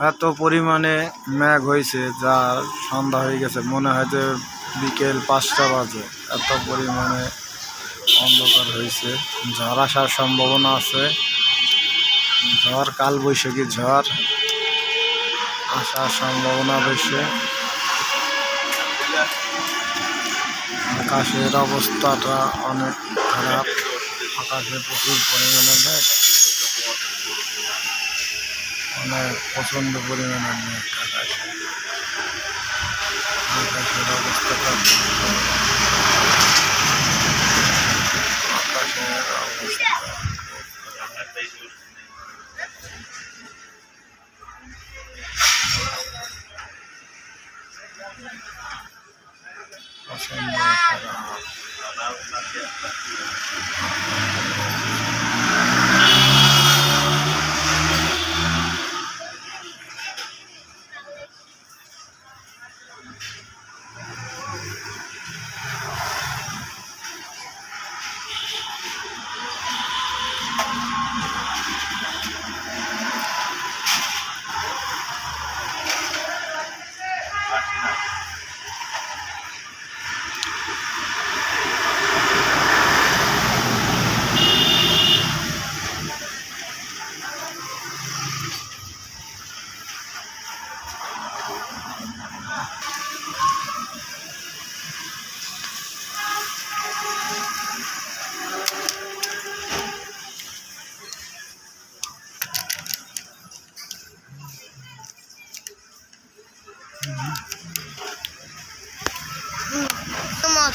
এত পরিমাণে মেঘ হয়েছে যা সন্ধ্যা হয়ে গেছে, মনে হয় যে বিকেল 5টা বাজে। এত পরিমাণে অন্ধকার হয়েছে, ঝড় আসার সম্ভাবনা আছে। ঝড়, কালবৈশাখী ঝড় আসার সম্ভাবনা বেশি। আকাশের অবস্থাটা অনেক খারাপ, আকাশে প্রচুর পরিমাণে মেঘ, প্রচন্ড পরিমাণে মেঘ আকাশে। আকাশের অবস্থাটা প্রচন্ড খারাপ।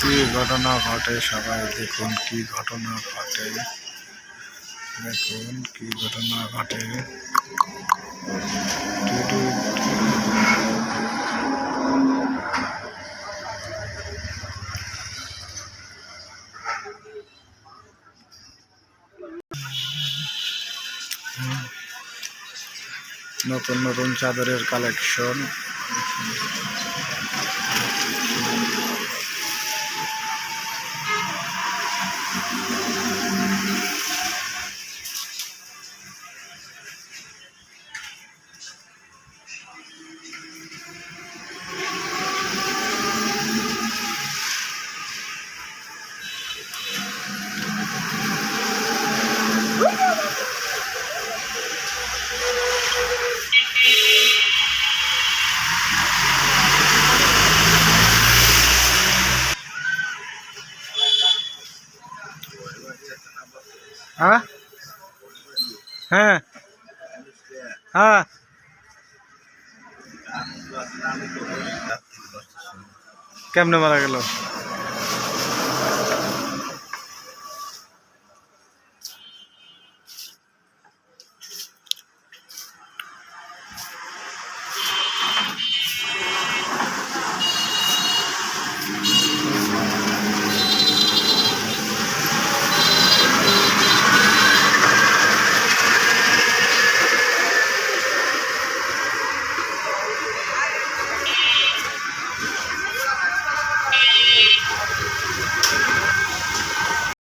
কি ঘটনা ঘটে, সবাই দেখুন কি ঘটনা ঘটে, দেখুন কি ঘটনা ঘটে। নতুন নতুন চাদরের কালেকশন। হ্যাঁ হ্যাঁ হ্যাঁ, কেমনে মারা গেল?